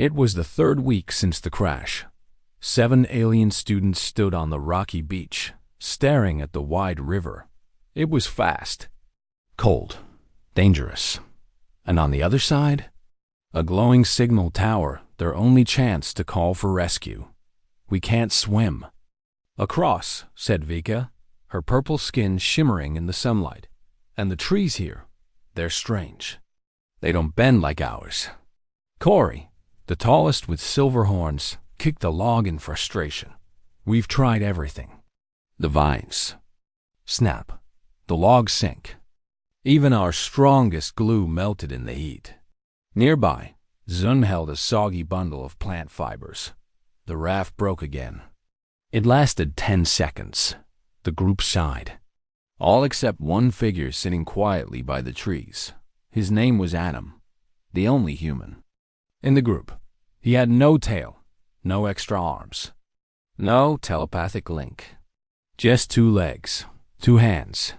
It was the third week since the crash. 7 alien students stood on the rocky beach, staring at the wide river. It was fast, cold, dangerous. And on the other side, a glowing signal tower, their only chance to call for rescue. "We can't swim." "Across," said Vika, her purple skin shimmering in the sunlight. "And the trees here, they're strange. They don't bend like ours." Corey, the tallest with silver horns, kicked a log in frustration. "We've tried everything." The vines snap. The logs sink. Even our strongest glue melted in the heat. Nearby, Zun held a soggy bundle of plant fibers. The raft broke again. It lasted 10 seconds. The group sighed. All except one figure sitting quietly by the trees. His name was Adam, the only human in the group. He had no tail, no extra arms, no telepathic link. Just 2 legs, 2 hands,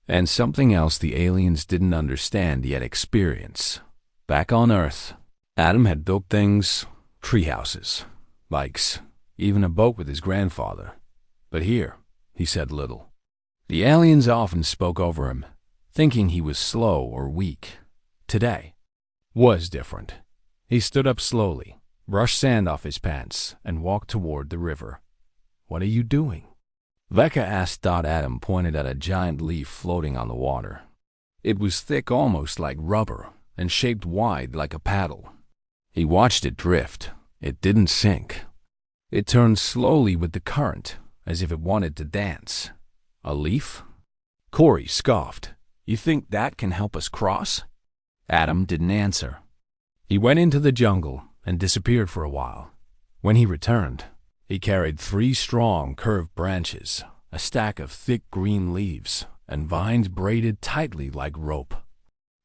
and something else the aliens didn't understand yet experience. Back on Earth, Adam had built things, treehouses, bikes, even a boat with his grandfather. But here, he said little. The aliens often spoke over him, thinking he was slow or weak. Today was different. He stood up slowly, brushed sand off his pants, and walked toward the river. "What are you doing?" Veka asked. Adam pointed at a giant leaf floating on the water. It was thick, almost like rubber, and shaped wide like a paddle. He watched it drift. It didn't sink. It turned slowly with the current, as if it wanted to dance. "A leaf?" Corey scoffed. "You think that can help us cross?" Adam didn't answer. He went into the jungle and disappeared for a while. When he returned, he carried 3 strong, curved branches, a stack of thick green leaves, and vines braided tightly like rope.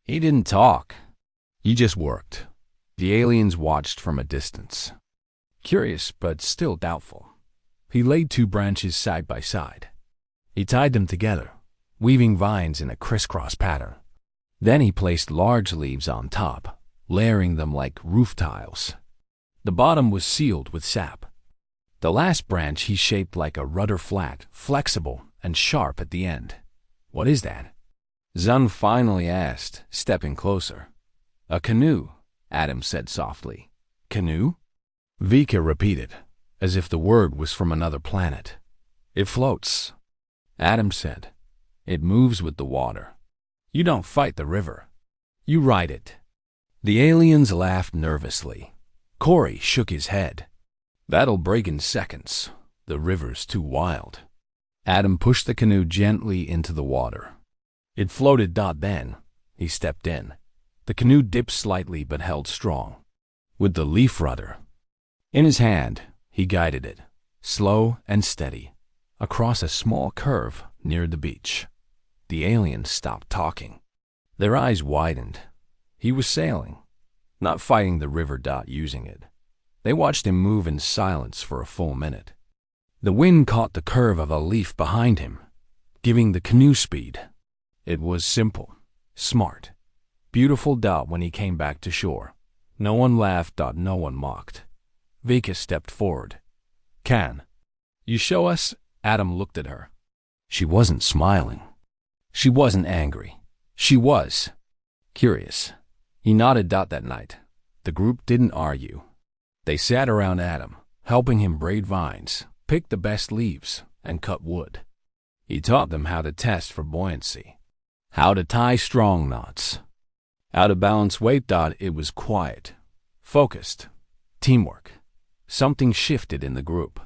He didn't talk. He just worked. The aliens watched from a distance, curious but still doubtful. He laid 2 branches side by side. He tied them together, weaving vines in a crisscross pattern. Then he placed large leaves on top, layering them like roof tiles. The bottom was sealed with sap. The last branch he shaped like a rudder, flat, flexible, and sharp at the end. "What is that?" Zun finally asked, stepping closer. "A canoe," Adam said softly. "Canoe?" Vika repeated, as if the word was from another planet. "It floats," Adam said. "It moves with the water. You don't fight the river. You ride it." The aliens laughed nervously. Corey shook his head. "That'll break in seconds. The river's too wild." Adam pushed the canoe gently into the water. It floated. Then he stepped in. The canoe dipped slightly but held strong, with the leaf rudder in his hand. He guided it, slow and steady, across a small curve near the beach. The aliens stopped talking. Their eyes widened. He was sailing, not fighting the river. Using it. They watched him move in silence for a full minute. The wind caught the curve of a leaf behind him, giving the canoe speed. It was simple, smart, beautiful. When he came back to shore, no one laughed. No one mocked. Vika stepped forward. "Can you show us?" Adam looked at her. She wasn't smiling. She wasn't angry. She was curious. He nodded. That night, the group didn't argue. They sat around Adam, helping him braid vines, pick the best leaves, and cut wood. He taught them how to test for buoyancy, how to tie strong knots, how to balance weight. It was quiet, focused, teamwork. Something shifted in the group.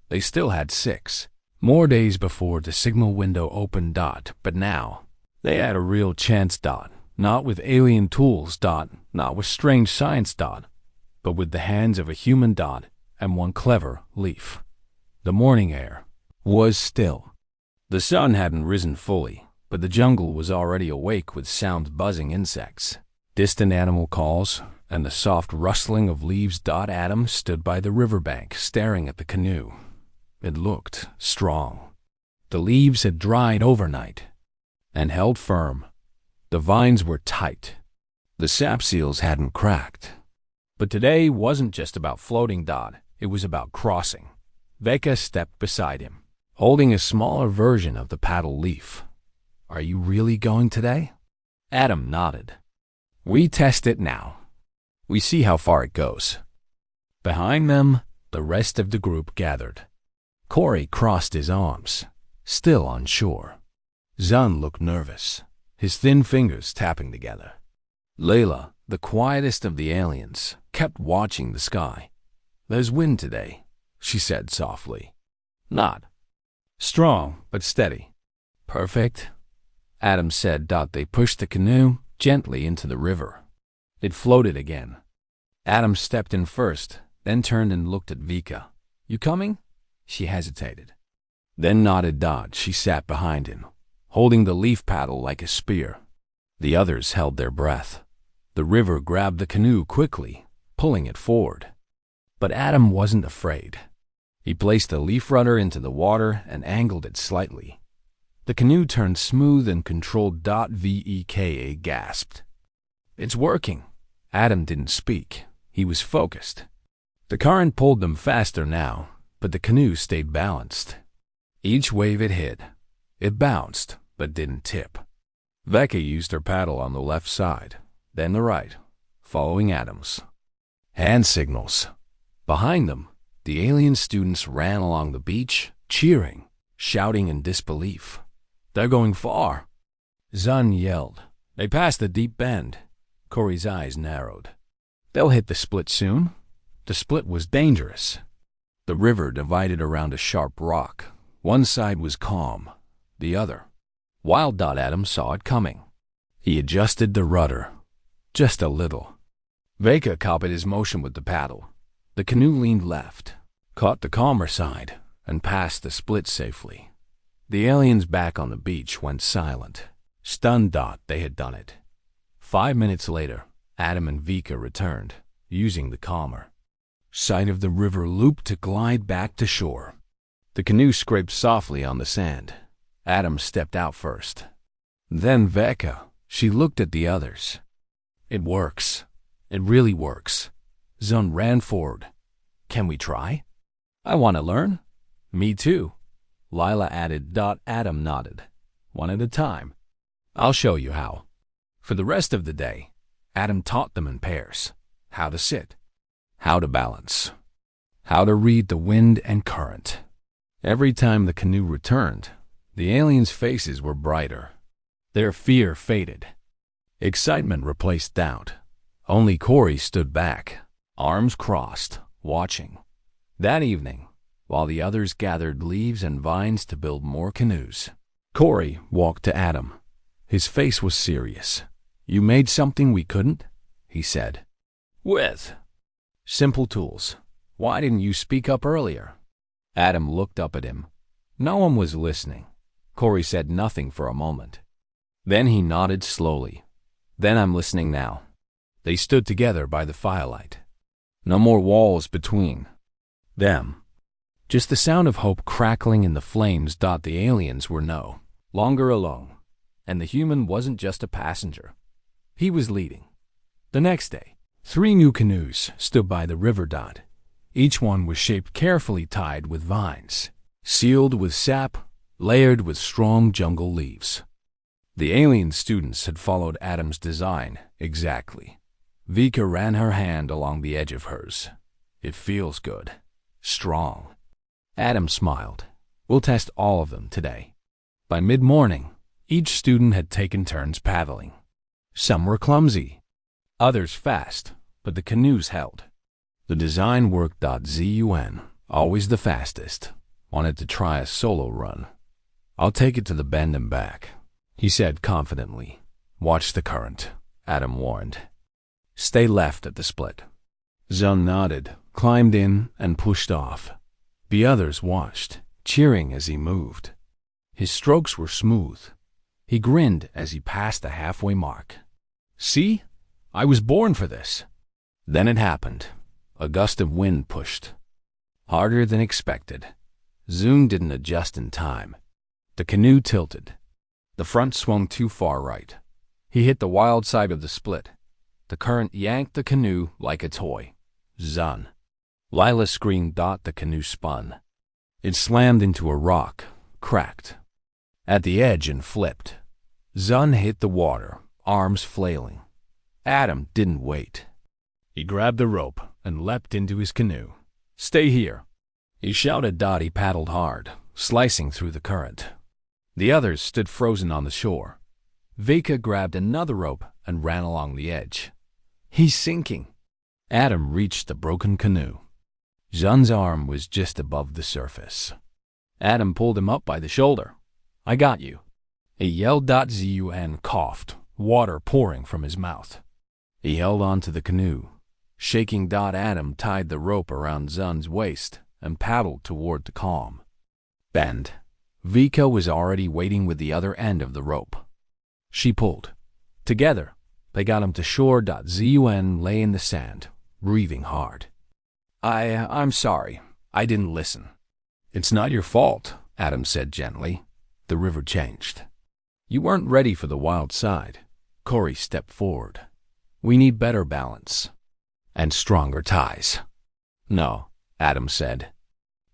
They still had 6 more days before the signal window opened. But now, they had a real chance. Not with alien tools. Not with strange science. But with the hands of a human. And one clever leaf. The morning air was still. The sun hadn't risen fully, but the jungle was already awake with sound buzzing insects, distant animal calls, and the soft rustling of leaves. Adam stood by the riverbank, staring at the canoe. It looked strong. The leaves had dried overnight and held firm. The vines were tight. The sap seals hadn't cracked. But today wasn't just about floating. It was about crossing. Veka stepped beside him, holding a smaller version of the paddle leaf. Are you really going today? Adam nodded. We test it now. We see how far it goes. Behind them, the rest of the group gathered. Corey crossed his arms, still unsure. Zun looked nervous, his thin fingers tapping together. Layla, the quietest of the aliens, kept watching the sky. There's wind today, she said softly. Not strong, but steady. Perfect, Adam said. They pushed the canoe gently into the river. It floated again. Adam stepped in first, then turned and looked at Vika. You coming? She hesitated, then nodded. She sat behind him, holding the leaf paddle like a spear. The others held their breath. The river grabbed the canoe quickly, pulling it forward. But Adam wasn't afraid. He placed the leaf rudder into the water and angled it slightly. The canoe turned smooth and controlled. Veka gasped. It's working. Adam didn't speak. He was focused. The current pulled them faster now, but the canoe stayed balanced. Each wave it hit, it bounced, but didn't tip. Veka used her paddle on the left side, then the right, following Adam's. Hand signals. Behind them, the alien students ran along the beach, cheering, shouting in disbelief. They're going far. Zun yelled. They passed the deep bend. Corey's eyes narrowed. They'll hit the split soon. The split was dangerous. The river divided around a sharp rock. One side was calm, the other wild. Adam saw it coming. He adjusted the rudder, just a little. Veka copied his motion with the paddle. The canoe leaned left, caught the calmer side, and passed the split safely. The aliens back on the beach went silent, stunned. They had done it. 5 minutes later, Adam and Vika returned, using the calmer side of the river loop to glide back to shore. The canoe scraped softly on the sand. Adam stepped out first. Then Veka. She looked at the others. It works. It really works. Zun ran forward. Can we try? I want to learn. Me too, Lila added. Adam nodded. One at a time. I'll show you how. For the rest of the day, Adam taught them in pairs. How to sit. How to balance. How to read the wind and current. Every time the canoe returned, the aliens' faces were brighter. Their fear faded. Excitement replaced doubt. Only Corey stood back, arms crossed, watching. That evening, while the others gathered leaves and vines to build more canoes, Corey walked to Adam. His face was serious. You made something we couldn't? He said. With simple tools. Why didn't you speak up earlier? Adam looked up at him. No one was listening. Corey said nothing for a moment. Then he nodded slowly. Then I'm listening now. They stood together by the firelight. No more walls between them. Just the sound of hope crackling in the flames. The aliens were no longer alone. And the human wasn't just a passenger. He was leading. The next day, 3 new canoes stood by the river. Each one was shaped carefully, tied with vines, sealed with sap, layered with strong jungle leaves. The alien students had followed Adam's design exactly. Vika ran her hand along the edge of hers. It feels good. Strong. Adam smiled. We'll test all of them today. By mid-morning, each student had taken turns paddling. Some were clumsy, others fast, but the canoes held. The design worked. Zun, always the fastest, wanted to try a solo run. I'll take it to the bend and back, he said confidently. Watch the current, Adam warned. Stay left at the split. Zun nodded, climbed in, and pushed off. The others watched, cheering as he moved. His strokes were smooth. He grinned as he passed the halfway mark. See? I was born for this. Then it happened. A gust of wind pushed. Harder than expected. Zun didn't adjust in time. The canoe tilted. The front swung too far right. He hit the wild side of the split. The current yanked the canoe like a toy. Zun. Lila screamed. The canoe spun. It slammed into a rock, cracked at the edge and flipped. Zun hit the water, arms flailing. Adam didn't wait. He grabbed the rope and leapt into his canoe. "Stay here," he shouted. He paddled hard, slicing through the current. The others stood frozen on the shore. Vika grabbed another rope and ran along the edge. "He's sinking." Adam reached the broken canoe. Zun's arm was just above the surface. Adam pulled him up by the shoulder. "I got you," he yelled. Zun coughed, water pouring from his mouth. He held on to the canoe. Shaking, Adam tied the rope around Zun's waist and paddled toward the calm. Bend. Vika was already waiting with the other end of the rope. She pulled. Together, they got him to shore. Zun lay in the sand, breathing hard. I'm sorry. I didn't listen." "It's not your fault," Adam said gently. The river changed. "You weren't ready for the wild side." Corey stepped forward. "We need better balance and stronger ties." "No," Adam said.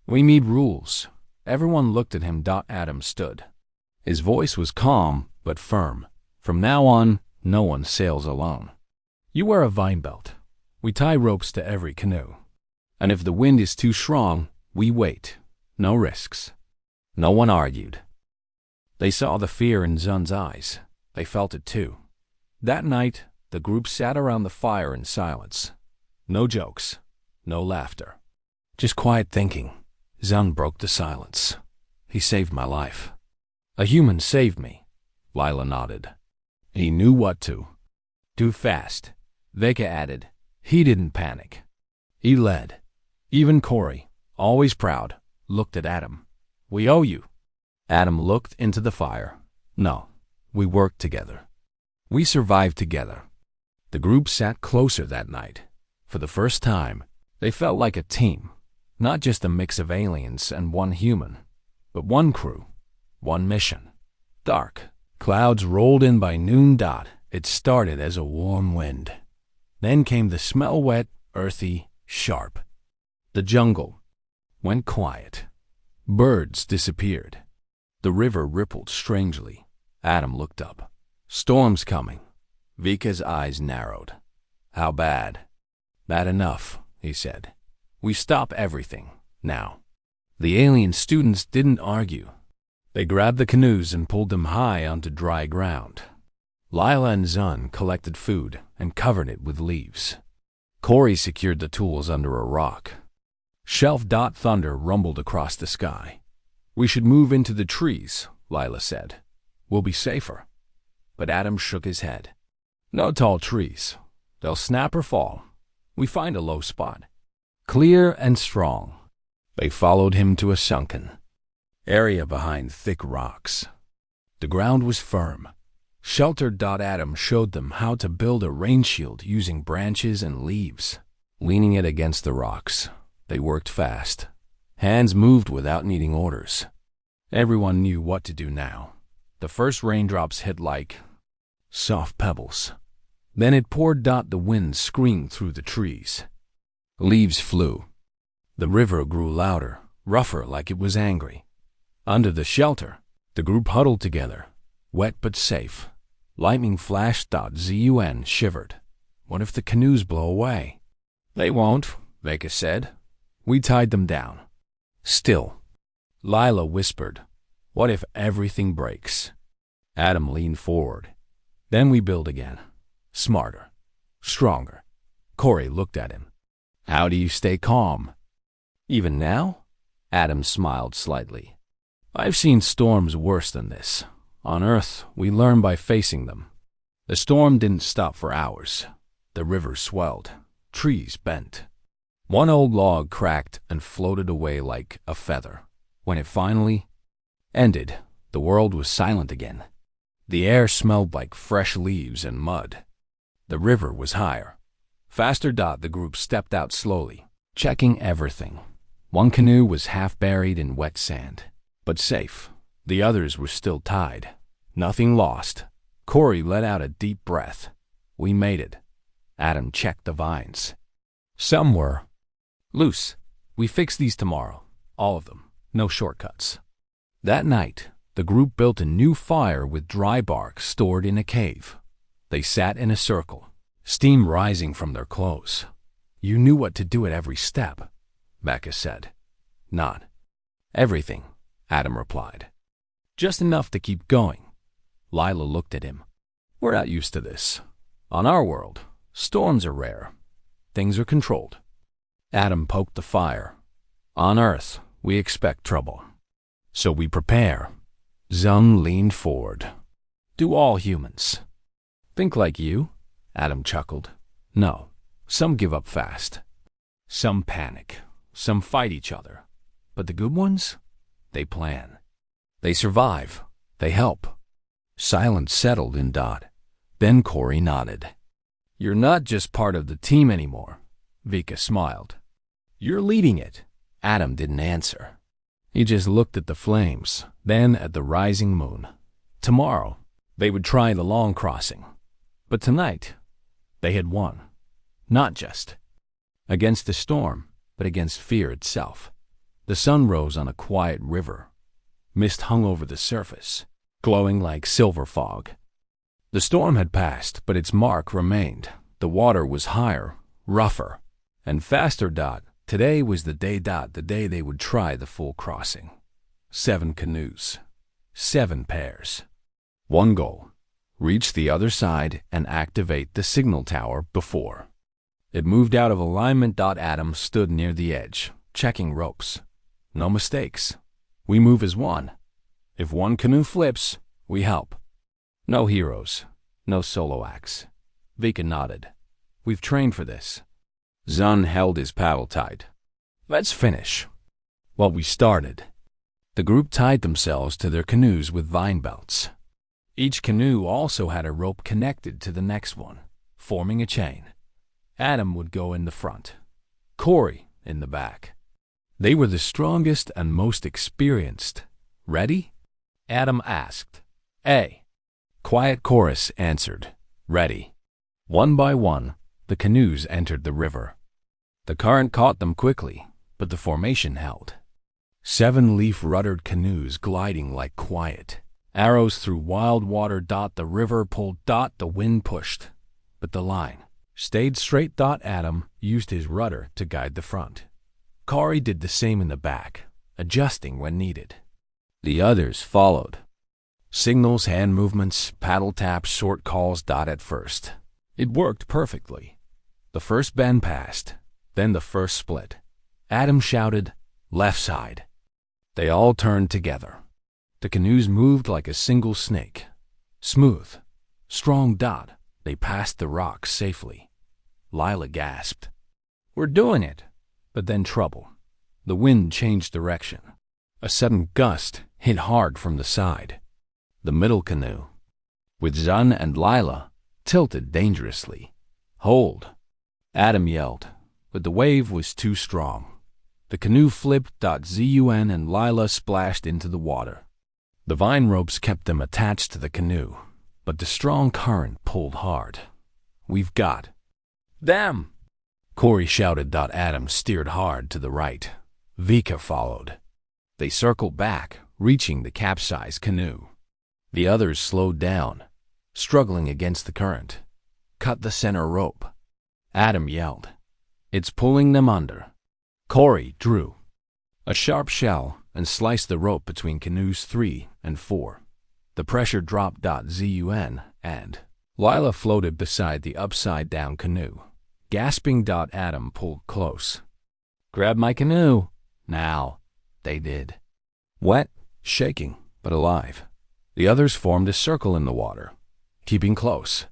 "We need rules." Everyone looked at him. Adam stood. His voice was calm but firm. "From now on, no one sails alone. You wear a vine belt. We tie ropes to every canoe. And if the wind is too strong, we wait. No risks." No one argued. They saw the fear in Zun's eyes. They felt it too. That night, the group sat around the fire in silence. No jokes, no laughter. Just quiet thinking. Zun broke the silence. "He saved my life." "A human saved me," Lila nodded. "He knew what to do fast," Vika added. "He didn't panic. He led." Even Corey, always proud, looked at Adam. "We owe you." Adam looked into the fire. "No, we worked together. We survived together." The group sat closer that night. For the first time, they felt like a team, not just a mix of aliens and one human, but one crew, one mission. Dark clouds rolled in by noon. It started as a warm wind. Then came the smell, wet, earthy, sharp. The jungle went quiet. Birds disappeared. The river rippled strangely. Adam looked up. "Storm's coming." Vika's eyes narrowed. "How bad?" "Bad enough," he said. "We stop everything, now." The alien students didn't argue. They grabbed the canoes and pulled them high onto dry ground. Lila and Zun collected food and covered it with leaves. Corey secured the tools under a rock. Shelf. Thunder rumbled across the sky. "We should move into the trees," Lila said. "We'll be safer." But Adam shook his head. "No tall trees. They'll snap or fall. We find a low spot. Clear and strong." They followed him to a sunken area behind thick rocks. The ground was firm. Sheltered. Adam showed them how to build a rain shield using branches and leaves. Leaning it against the rocks, they worked fast. Hands moved without needing orders. Everyone knew what to do now. The first raindrops hit like soft pebbles. Then it poured. The wind screamed through the trees. Leaves flew. The river grew louder, rougher, like it was angry. Under the shelter, the group huddled together, wet but safe. Lightning flashed. Zun shivered. "What if the canoes blow away?" "They won't," Vika said. "We tied them down." "Still," Lila whispered, "what if everything breaks?" Adam leaned forward. "Then we build again. Smarter. Stronger." Corey looked at him. "How do you stay calm?" "Even now?" Adam smiled slightly. "I've seen storms worse than this. On Earth, we learn by facing them." The storm didn't stop for hours. The river swelled. Trees bent. One old log cracked and floated away like a feather. When it finally ended, the world was silent again. The air smelled like fresh leaves and mud. The river was higher. Faster. The group stepped out slowly, checking everything. One canoe was half buried in wet sand, but safe. The others were still tied. Nothing lost. Corey let out a deep breath. "We made it." Adam checked the vines. Some were loose. We fix these tomorrow. All of them. No shortcuts. That night, the group built a new fire with dry bark stored in a cave. They sat in a circle, steam rising from their clothes. You knew what to do at every step, Becca said. Not everything, Adam replied. Just enough to keep going. Lila looked at him. We're not used to this. On our world, storms are rare. Things are controlled. Adam poked the fire. On Earth, we expect trouble. So we prepare. Zun leaned forward. Do all humans think like you? Adam chuckled. No, some give up fast. Some panic. Some fight each other. But the good ones? They plan. They survive. They help. Silence settled in Dot. Then Corey nodded. You're not just part of the team anymore, Vika smiled. You're leading it. Adam didn't answer. He just looked at the flames, then at the rising moon. Tomorrow, they would try the long crossing. But tonight, they had won. Not just against the storm, but against fear itself. The sun rose on a quiet river. Mist hung over the surface, glowing like silver fog. The storm had passed, but its mark remained. The water was higher, rougher, and faster. Today was the day. The day they would try the full crossing. 7 canoes. 7 pairs. One goal. Reach the other side and activate the signal tower before it moved out of alignment. Adam stood near the edge, checking ropes. No mistakes. We move as one. If one canoe flips, we help. No heroes. No solo acts. Vika nodded. We've trained for this. Zun held his paddle tight. Let's finish what we started. The group tied themselves to their canoes with vine belts. Each canoe also had a rope connected to the next one, forming a chain. Adam would go in the front, Corey in the back. They were the strongest and most experienced. Ready? Adam asked. A quiet chorus answered. Ready. One by one, the canoes entered the river. The current caught them quickly, but the formation held. 7 leaf-ruddered canoes gliding like quiet arrows through wild water. The river pulled. The wind pushed, but the line stayed straight. Adam used his rudder to guide the front. Corey did the same in the back, adjusting when needed. The others followed. Signals, hand movements, paddle taps, short calls. At first, it worked perfectly. The first bend passed, then the first split. Adam shouted, left side. They all turned together. The canoes moved like a single snake. Smooth, strong. They passed the rocks safely. Lila gasped. We're doing it. But then trouble. The wind changed direction. A sudden gust hit hard from the side. The middle canoe, with Zun and Lila, tilted dangerously. Hold! Adam yelled, but the wave was too strong. The canoe flipped. Zun and Lila splashed into the water. The vine ropes kept them attached to the canoe, but the strong current pulled hard. We've got them! Corey shouted. Adam steered hard to the right. Vika followed. They circled back, reaching the capsized canoe. The others slowed down, struggling against the current. Cut the center rope. Adam yelled. It's pulling them under. Corey drew a sharp shell and sliced the rope between canoes 3 and 4. The pressure dropped. Zun and Lila floated beside the upside-down canoe. Gasping. Adam pulled close. Grab my canoe. Now. They did. Wet, shaking, but alive. The others formed a circle in the water, keeping close.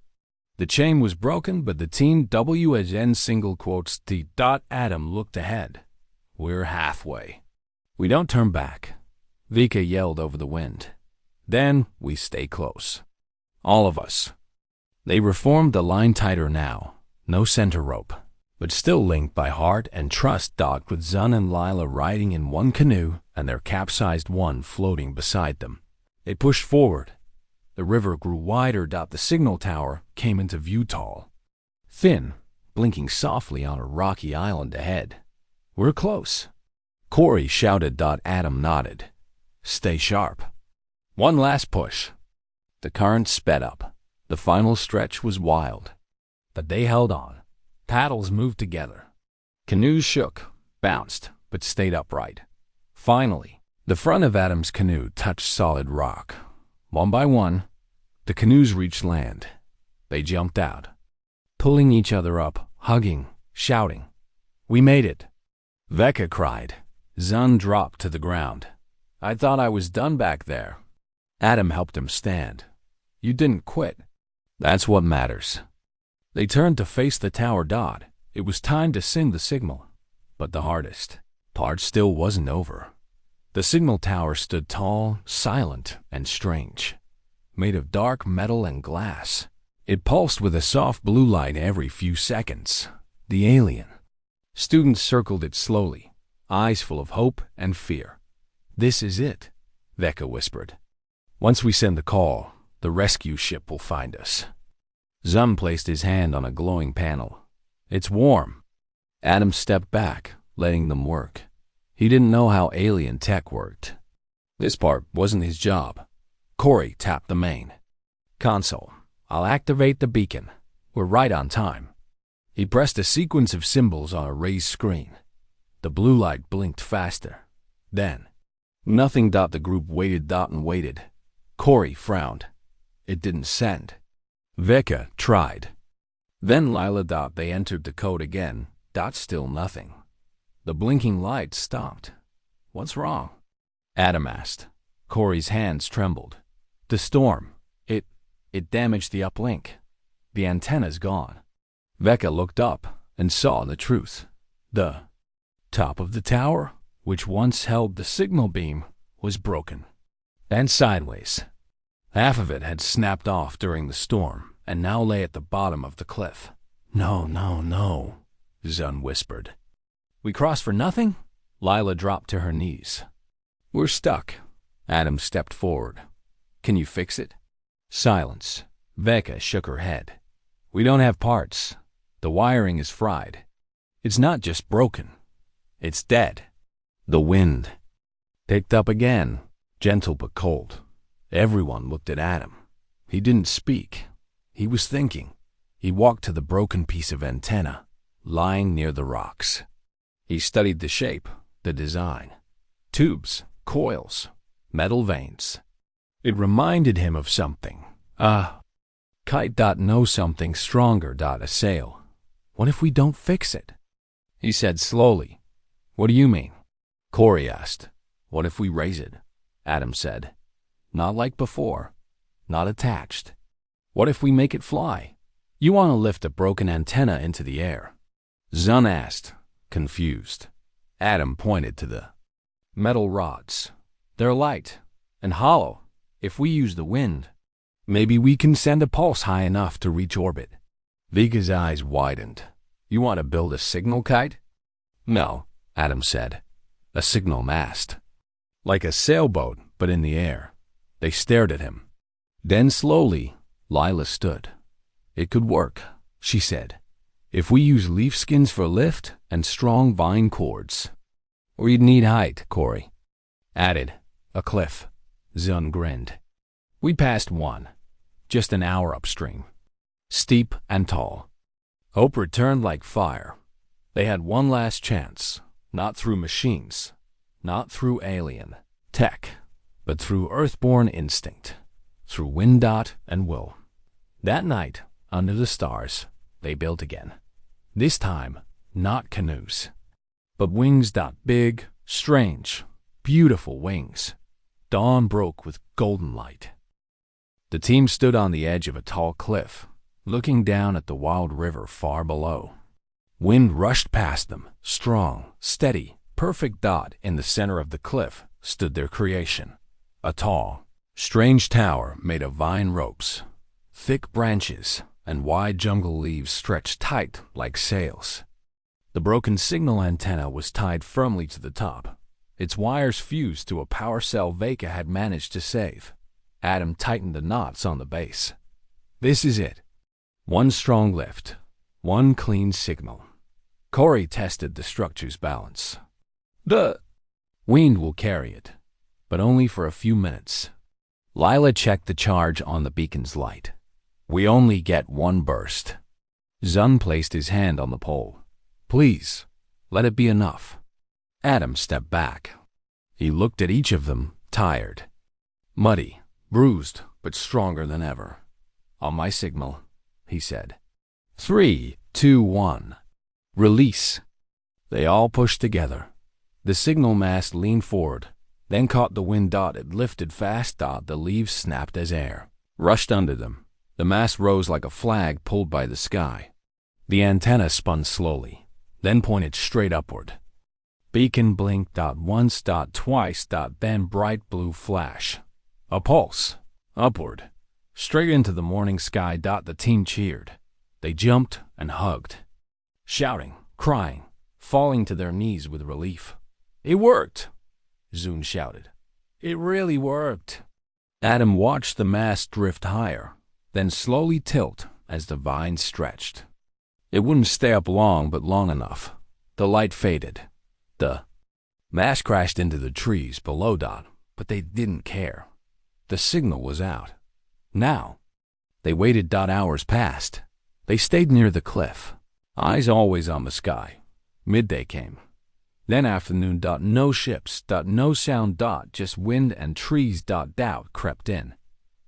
The chain was broken, but the team WSN single quotes T. Adam looked ahead. We're halfway. We don't turn back. Vika yelled over the wind. Then we stay close. All of us. They reformed the line tighter now. No center rope, but still linked by heart and trust. With Zun and Lila riding in one canoe and their capsized one floating beside them. They pushed forward. The river grew wider. The signal tower came into view, tall, thin, blinking softly on a rocky island ahead. "We're close," Corey shouted. Adam nodded. "Stay sharp." One last push. The current sped up. The final stretch was wild. But they held on. Paddles moved together. Canoes shook, bounced, but stayed upright. Finally, the front of Adam's canoe touched solid rock. One by one, the canoes reached land. They jumped out, pulling each other up, hugging, shouting. "We made it!" Veka cried. Zun dropped to the ground. "I thought I was done back there." Adam helped him stand. "You didn't quit. That's what matters." They turned to face the tower. It was time to send the signal. But the hardest part still wasn't over. The signal tower stood tall, silent, and strange. Made of dark metal and glass, it pulsed with a soft blue light every few seconds. The alien students circled it slowly, eyes full of hope and fear. "This is it," Veka whispered. "Once we send the call, the rescue ship will find us." Zum placed his hand on a glowing panel. "It's warm." Adam stepped back, letting them work. He didn't know how alien tech worked. This part wasn't his job. Corey tapped the main console. "I'll activate the beacon. We're right on time." He pressed a sequence of symbols on a raised screen. The blue light blinked faster. Then, nothing. The group waited and waited. Corey frowned. It didn't send. Veka tried. Then Lila. They entered the code again. Still nothing. The blinking light stopped. "What's wrong?" Adam asked. Corey's hands trembled. "The storm. It damaged the uplink. The antenna's gone." Veka looked up and saw the truth. The top of the tower, which once held the signal beam, was broken. And sideways. Half of it had snapped off during the storm and now lay at the bottom of the cliff. No, Zun whispered. "We crossed for nothing?" Lila dropped to her knees. "We're stuck." Adam stepped forward. "Can you fix it?" Silence. Veka shook her head. "We don't have parts. The wiring is fried. It's not just broken. It's dead." The wind picked up again, gentle but cold. Everyone looked at Adam. He didn't speak. He was thinking. He walked to the broken piece of antenna, lying near the rocks. He studied the shape, the design. Tubes, coils, metal vanes. It reminded him of something. Kite. Know something stronger. A sail. "What if we don't fix it?" He said slowly. "What do you mean?" Corey asked. "What if we raise it?" Adam said. "Not like before. Not attached. What if we make it fly?" "You want to lift a broken antenna into the air?" Zun asked, confused. Adam pointed to the metal rods. "They're light and hollow. If we use the wind, maybe we can send a pulse high enough to reach orbit." Vika's eyes widened. "You want to build a signal kite?" "No," Adam said. "A signal mast. Like a sailboat, but in the air." They stared at him. Then slowly, Lila stood. "It could work," she said, "if we use leaf skins for lift and strong vine cords." "Or you'd need height," Corey added. "A cliff." Zun grinned. "We passed one, just an hour upstream. Steep and tall." Hope returned like fire. They had one last chance, not through machines, not through alien tech, but through earthborn instinct, through wind. And will. That night, under the stars, they built again. This time, not canoes, but wings. Big, strange, beautiful wings. Dawn broke with golden light. The team stood on the edge of a tall cliff, looking down at the wild river far below. Wind rushed past them, strong, steady, perfect. In the center of the cliff stood their creation, a tall, strange tower made of vine ropes. Thick branches and wide jungle leaves stretched tight like sails. The broken signal antenna was tied firmly to the top. Its wires fused to a power cell Veka had managed to save. Adam tightened the knots on the base. "This is it. One strong lift, One clean signal. Corey tested the structure's balance. The wind will carry it, but only for a few minutes. Lila checked the charge on the beacon's light. We only get one burst. Zun placed his hand on the pole. Please, let it be enough. Adam stepped back. He looked at each of them, tired. Muddy, bruised, but stronger than ever. On my signal, he said. 3, 2, 1. Release. They all pushed together. The signal mast leaned forward, then caught the wind. It lifted fast. The leaves snapped as air rushed under them. The mast rose like a flag pulled by the sky. The antenna spun slowly, then pointed straight upward. Beacon blinked. Once. Twice. Then bright blue flash. A pulse. Upward. Straight into the morning sky. The team cheered. They jumped and hugged, shouting, crying, falling to their knees with relief. It worked, Zun shouted. It really worked. Adam watched the mast drift higher, then slowly tilt as the vines stretched. It wouldn't stay up long, but long enough. The light faded. The mast crashed into the trees below. But they didn't care. The signal was out. Now. They waited. Hours passed. They stayed near the cliff, eyes always on the sky. Midday came. Then afternoon. No ships. No sound. Just wind and trees. Doubt crept in.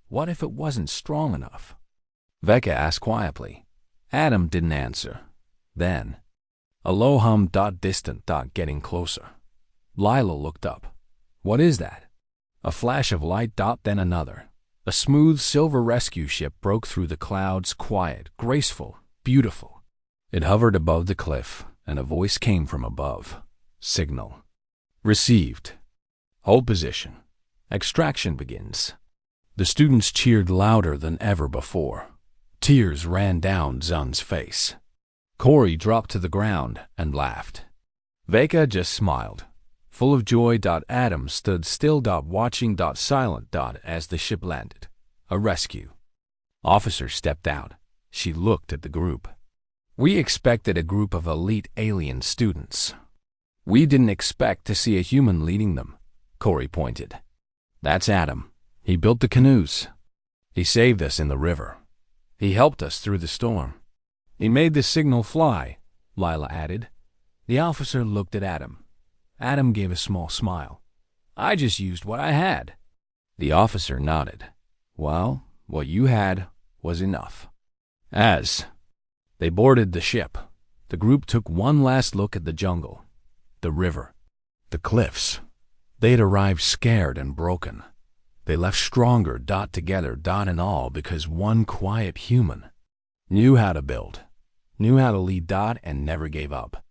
What if it wasn't strong enough? Vecca asked quietly. Adam didn't answer. Then, a low hum. Distant. Getting closer. Lila looked up. What is that? A flash of light. Then another. A smooth silver rescue ship broke through the clouds, quiet, graceful, beautiful. It hovered above the cliff, and a voice came from above. Signal. Received. Hold position. Extraction begins. The students cheered louder than ever before. Tears ran down Zun's face. Corey dropped to the ground and laughed. Vecca just smiled. Full of joy. Adam stood still. Watching. Silent. As the ship landed. A rescue. Officer stepped out. She looked at the group. We expected a group of elite alien students. We didn't expect to see a human leading them, Corey pointed. That's Adam. He built the canoes. He saved us in the river. He helped us through the storm. He made the signal fly, Lila added. The officer looked at Adam. Adam gave a small smile. I just used what I had. The officer nodded. Well, what you had was enough. As they boarded the ship, the group took one last look at the jungle, the river, the cliffs. They had arrived scared and broken. They left stronger. Together. And all because one quiet human knew how to build, knew how to lead. And never gave up.